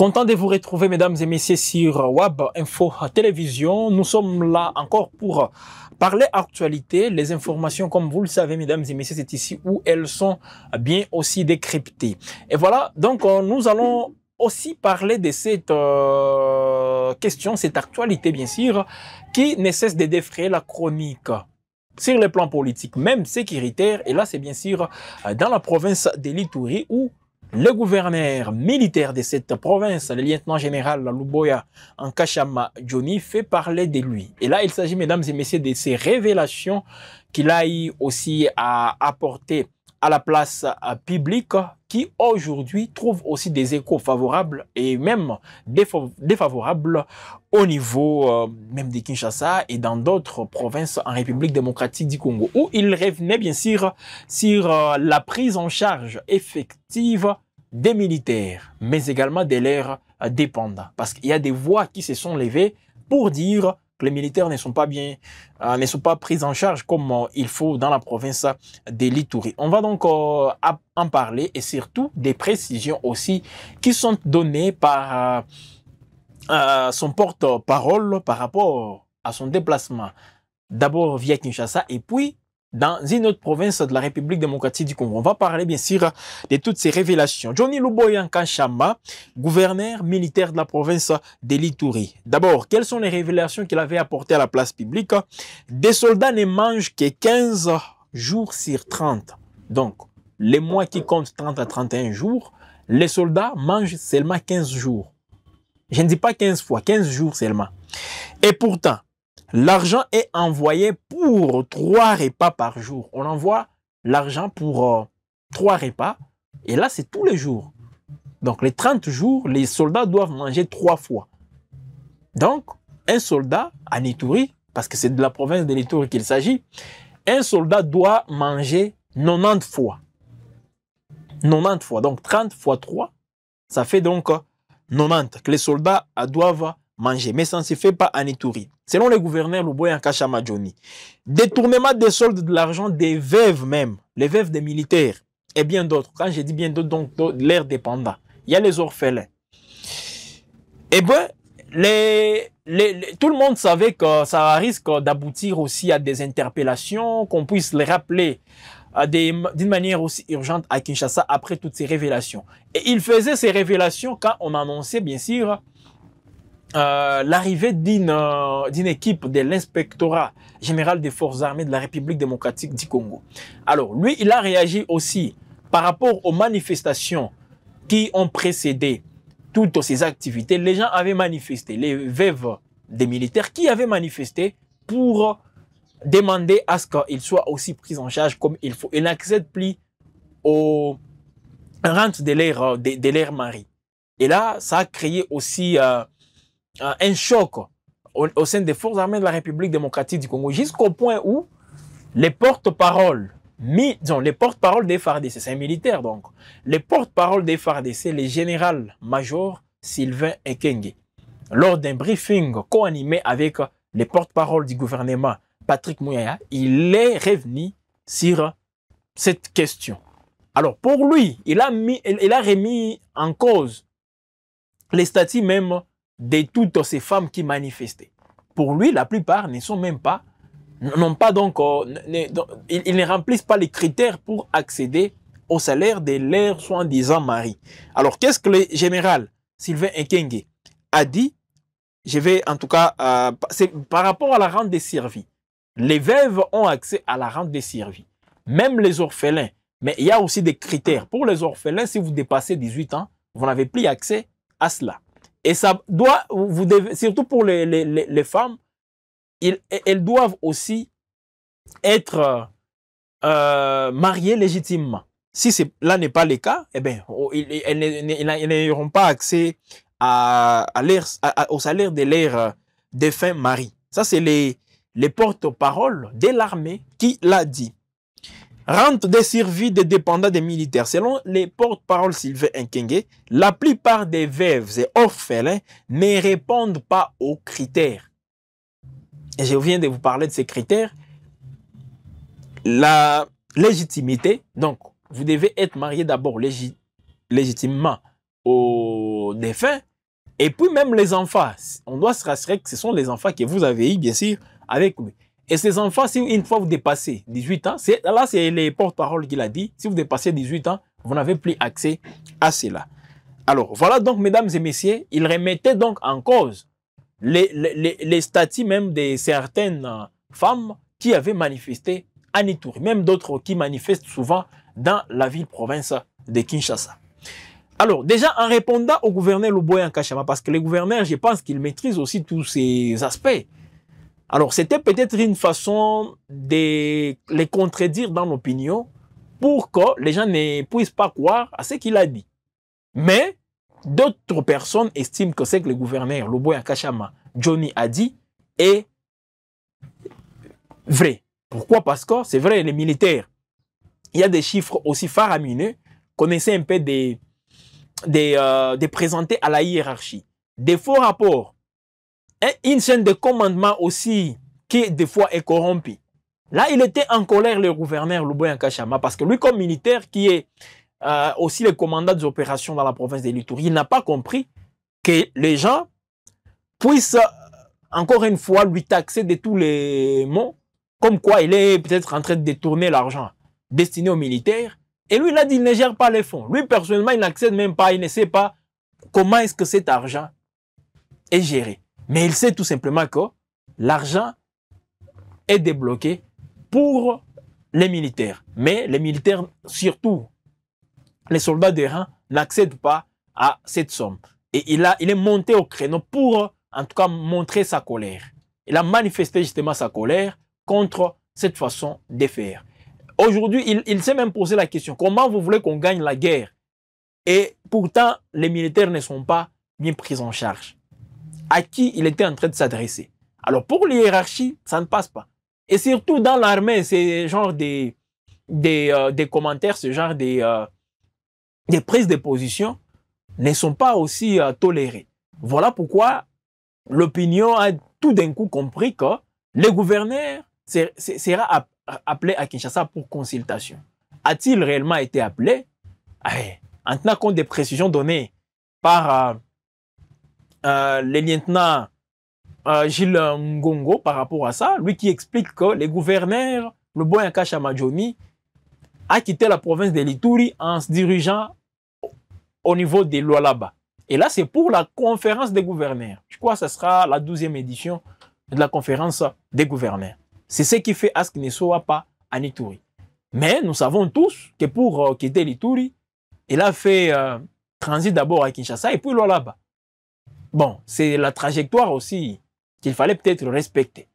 Content de vous retrouver, mesdames et messieurs, sur Web Info Télévision. Nous sommes là encore pour parler actualité. Les informations, comme vous le savez, mesdames et messieurs, c'est ici où elles sont bien aussi décryptées. Et voilà, donc nous allons aussi parler de cette question, cette actualité, bien sûr, qui ne cesse de défrayer la chronique sur le plan politique, même sécuritaire. Et là, c'est bien sûr dans la province de l'Ituri où le gouverneur militaire de cette province, le lieutenant-général Luboya Nkashama Johnny, fait parler de lui. Et là, il s'agit, mesdames et messieurs, de ces révélations qu'il a eu aussi à apporter à la place publique, qui aujourd'hui trouve aussi des échos favorables et même défavorables au niveau même de Kinshasa et dans d'autres provinces en République démocratique du Congo, où il revenait bien sûr sur la prise en charge effective des militaires, mais également de leurs dépendants. Parce qu'il y a des voix qui se sont levées pour dire que les militaires ne sont pas pris en charge comme il faut dans la province de l'Ituri. On va donc en parler et surtout des précisions aussi qui sont données par son porte-parole par rapport à son déplacement. D'abord via Kinshasa et puis dans une autre province de la République démocratique du Congo. On va parler bien sûr de toutes ces révélations. Johnny Luboya Nkashama, gouverneur militaire de la province de l'Ituri. D'abord, quelles sont les révélations qu'il avait apportées à la place publique? Des soldats ne mangent que 15 jours sur 30. Donc, les mois qui comptent 30 à 31 jours, les soldats mangent seulement 15 jours. Je ne dis pas 15 fois, 15 jours seulement. Et pourtant, l'argent est envoyé pour 3 repas par jour. On envoie l'argent pour 3 repas. Et là, c'est tous les jours. Donc, les 30 jours, les soldats doivent manger 3 fois. Donc, un soldat à Ituri, parce que c'est de la province de l'Ituri qu'il s'agit, un soldat doit manger 90 fois. 90 fois. Donc, 30 fois 3, ça fait donc 90 que les soldats doivent manger. Mais ça ne se fait pas en Ituri. Selon le gouverneur Luboya Nkashama Johnny, détournement des soldes de l'argent des veuves même, les veuves des militaires et bien d'autres. Quand je dis bien d'autres, donc leurs dépendants. Il y a les orphelins. Eh bien, tout le monde savait que ça risque d'aboutir aussi à des interpellations, qu'on puisse les rappeler d'une manière aussi urgente à Kinshasa après toutes ces révélations. Et il faisait ces révélations quand on annonçait bien sûr l'arrivée d'une équipe de l'inspectorat général des forces armées de la République démocratique du Congo. Alors, lui, il a réagi aussi par rapport aux manifestations qui ont précédé toutes ces activités. Les gens avaient manifesté, les veuves des militaires qui avaient manifesté pour demander à ce qu'ils soient aussi pris en charge comme il faut. Ils n'accèdent plus aux rentes de leur mari. Et là, ça a créé aussi un choc au sein des forces armées de la République démocratique du Congo, jusqu'au point où les porte-paroles, les porte-paroles des FARDC, c'est un militaire donc, les porte-paroles des FARDC, les général-major Sylvain Ekenge, lors d'un briefing co-animé avec les porte-paroles du gouvernement, Patrick Mouyaya, il est revenu sur cette question. Alors pour lui, il a remis en cause les statuts même de toutes ces femmes qui manifestaient. Pour lui, la plupart ne sont même pas, n'ont pas donc, ils ne remplissent pas les critères pour accéder au salaire de leur soi-disant mari. Alors, qu'est-ce que le général Sylvain Ekenge a dit? Je vais en tout cas, c'est par rapport à la rente des servies. Les veuves ont accès à la rente des servies. Même les orphelins. Mais il y a aussi des critères. Pour les orphelins, si vous dépassez 18 ans, vous n'avez plus accès à cela. Et ça doit, vous devez, surtout pour les femmes, elles doivent aussi être mariées légitimement. Si là n'est pas le cas, eh bien, elles n'auront pas accès au salaire de leur défunt mari. Ça, c'est les porte-paroles de l'armée qui l'a dit. Rente des services des dépendants des militaires. Selon les porte-paroles Sylvain Ekenge, la plupart des veuves et orphelins ne répondent pas aux critères. Et je viens de vous parler de ces critères. La légitimité, donc vous devez être marié d'abord légitimement au défunt Et puis même les enfants, on doit se rassurer que ce sont les enfants que vous avez eu, bien sûr, avec lui. Et ces enfants, si une fois vous dépassez 18 ans, là c'est les porte-parole qui l'a dit, si vous dépassez 18 ans, vous n'avez plus accès à cela. Alors voilà donc, mesdames et messieurs, il remettait donc en cause les statuts même de certaines femmes qui avaient manifesté à Ituri, même d'autres qui manifestent souvent dans la ville-province de Kinshasa. Alors, déjà, en répondant au gouverneur Luboya Nkashama, parce que les gouverneurs, je pense qu'ils maîtrisent aussi tous ces aspects. Alors, c'était peut-être une façon de les contredire dans l'opinion pour que les gens ne puissent pas croire à ce qu'il a dit. Mais d'autres personnes estiment que ce que le gouverneur Luboya Nkashama, Johnny, a dit est vrai. Pourquoi? Parce que c'est vrai, les militaires, il y a des chiffres aussi faramineux qu'on essaie un peu de présenter à la hiérarchie. Des faux rapports, une chaîne de commandement aussi qui des fois est corrompue. Là, il était en colère, le gouverneur Luboya Nkashama, parce que lui, comme militaire, qui est aussi le commandant des opérations dans la province de l'Ituri, il n'a pas compris que les gens puissent, encore une fois, lui taxer de tous les mots, comme quoi il est peut-être en train de détourner l'argent destiné aux militaires. Et lui, il a dit qu'il ne gère pas les fonds. Lui, personnellement, il n'accède même pas, il ne sait pas comment est-ce que cet argent est géré. Mais il sait tout simplement que l'argent est débloqué pour les militaires. Mais les militaires, surtout les soldats de rang, n'accèdent pas à cette somme. Et il est monté au créneau pour, en tout cas, montrer sa colère. Il a manifesté justement sa colère contre cette façon de faire. Aujourd'hui, il s'est même posé la question, comment vous voulez qu'on gagne la guerre? Et pourtant, les militaires ne sont pas bien pris en charge. À qui il était en train de s'adresser? Alors, pour l'hiérarchie, ça ne passe pas. Et surtout dans l'armée, ce genre des commentaires, ce genre des prises de position ne sont pas aussi tolérées. Voilà pourquoi l'opinion a tout d'un coup compris que le gouverneur sera appelé à Kinshasa pour consultation. A-t-il réellement été appelé? En tenant compte des précisions données par le lieutenant Gilles Ngongo par rapport à ça, lui qui explique que le gouverneur Luboya Nkashama Johnny a quitté la province de l'Ituri en se dirigeant au niveau de Lualaba. Et là, c'est pour la conférence des gouverneurs. Je crois que ce sera la 12e édition de la conférence des gouverneurs. C'est ce qui fait à ce qu'il ne soit pas en Ituri. Mais nous savons tous que pour quitter l'Ituri, il a fait transit d'abord à Kinshasa et puis Lualaba. Bon, c'est la trajectoire aussi qu'il fallait peut-être respecter.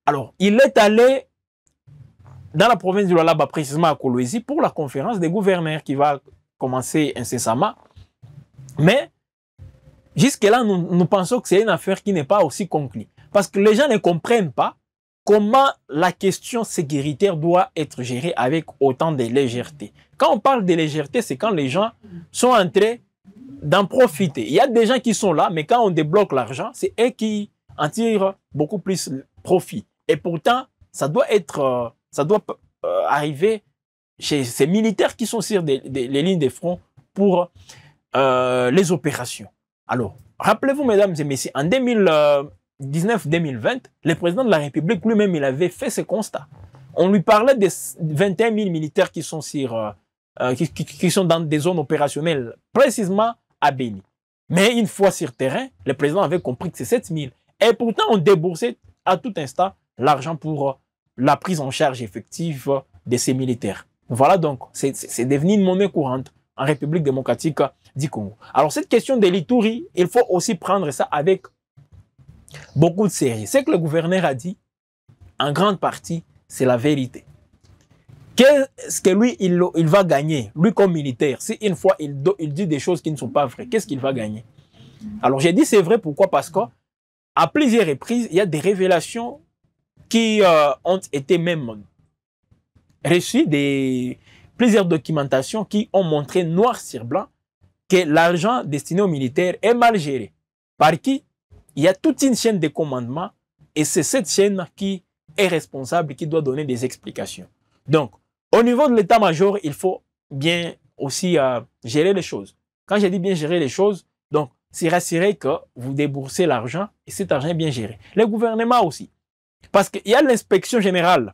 Alors, il est allé dans la province de Lualaba, précisément à Kolwezi, pour la conférence des gouverneurs qui va commencer incessamment. Mais jusque-là, nous pensons que c'est une affaire qui n'est pas aussi conclue. Parce que les gens ne comprennent pas comment la question sécuritaire doit être gérée avec autant de légèreté. Quand on parle de légèreté, c'est quand les gens sont en train d'en profiter. Il y a des gens qui sont là, mais quand on débloque l'argent, c'est eux qui en tirent beaucoup plus profit. Et pourtant, ça doit arriver chez ces militaires qui sont sur les lignes de front pour les opérations. Alors, rappelez-vous, mesdames et messieurs, en 2019-2020, le président de la République lui-même, il avait fait ce constat. On lui parlait des 21 000 militaires qui sont, qui sont dans des zones opérationnelles, précisément à Béni. Mais une fois sur terrain, le président avait compris que c'est 7 000. Et pourtant, on déboursait à tout instant l'argent pour la prise en charge effective de ces militaires. Voilà donc, c'est devenu une monnaie courante en République démocratique du Congo. Alors cette question de l'Ituri, il faut aussi prendre ça avec beaucoup de sérieux. Ce que le gouverneur a dit, en grande partie, c'est la vérité. Qu'est-ce que lui, il va gagner, lui comme militaire, si une fois il dit des choses qui ne sont pas vraies, qu'est-ce qu'il va gagner? Alors j'ai dit c'est vrai, pourquoi? Parce qu'à plusieurs reprises, il y a des révélations qui ont été même reçues, plusieurs documentations qui ont montré noir sur blanc que l'argent destiné aux militaires est mal géré. Par qui? Il y a toute une chaîne de commandement et c'est cette chaîne qui est responsable, qui doit donner des explications. Donc, au niveau de l'état-major, il faut bien aussi gérer les choses. Quand je dis bien gérer les choses, donc c'est rassurer que vous déboursez l'argent et cet argent est bien géré. Les gouvernements aussi. Parce qu'il y a l'inspection générale,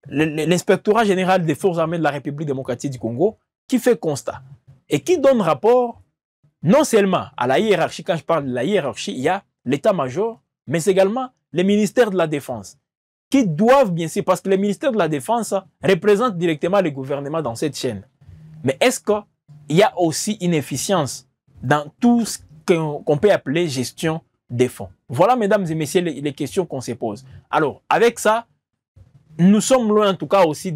l'inspectorat général des forces armées de la République démocratique du Congo qui fait constat et qui donne rapport non seulement à la hiérarchie. Quand je parle de la hiérarchie, il y a l'état-major, mais également les ministères de la Défense qui doivent bien sûr, parce que les ministères de la Défense représentent directement le gouvernement dans cette chaîne. Mais est-ce qu'il y a aussi une efficience dans tout ce qu'on peut appeler gestion des fonds? Voilà, mesdames et messieurs, les questions qu'on se pose. Alors, avec ça, nous sommes loin en tout cas aussi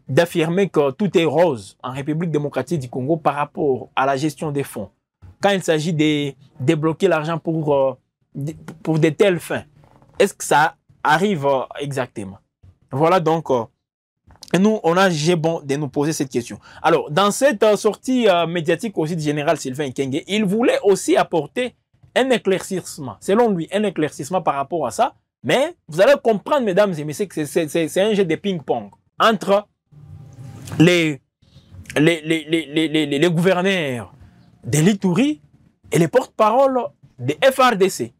d'affirmer que tout est rose en République démocratique du Congo par rapport à la gestion des fonds. Quand il s'agit de débloquer l'argent pour de telles fins, est-ce que ça arrive exactement? Voilà donc, nous, on a jugé bon de nous poser cette question. Alors, dans cette sortie médiatique aussi du général Sylvain Ekenge, il voulait aussi apporter un éclaircissement, selon lui, un éclaircissement par rapport à ça. Mais vous allez comprendre, mesdames et messieurs, que c'est un jeu de ping-pong entre les gouverneurs de l'Ituri et les porte-parole de FRDC.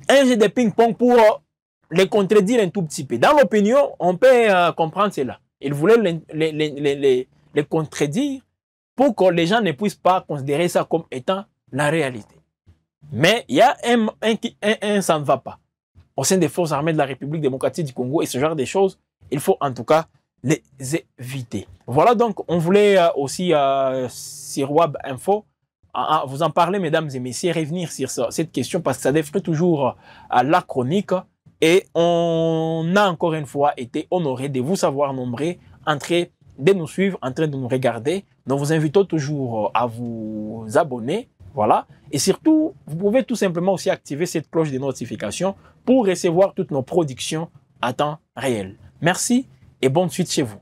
Un jeu de ping-pong pour les contredire un tout petit peu. Dans l'opinion, on peut comprendre cela. Il voulait les contredire pour que les gens ne puissent pas considérer ça comme étant la réalité. Mais il y a un ça ne va pas. Au sein des forces armées de la République démocratique du Congo et ce genre de choses, il faut en tout cas les éviter. Voilà donc, on voulait aussi sur Wab Info vous en parler, mesdames et messieurs, revenir sur cette question parce que ça défrait toujours la chronique et on a encore une fois été honoré de vous savoir nombreux en train de nous suivre, en train de nous regarder. Nous vous invitons toujours à vous abonner. Voilà. Et surtout, vous pouvez tout simplement aussi activer cette cloche de notification pour recevoir toutes nos productions à temps réel. Merci et bonne suite chez vous.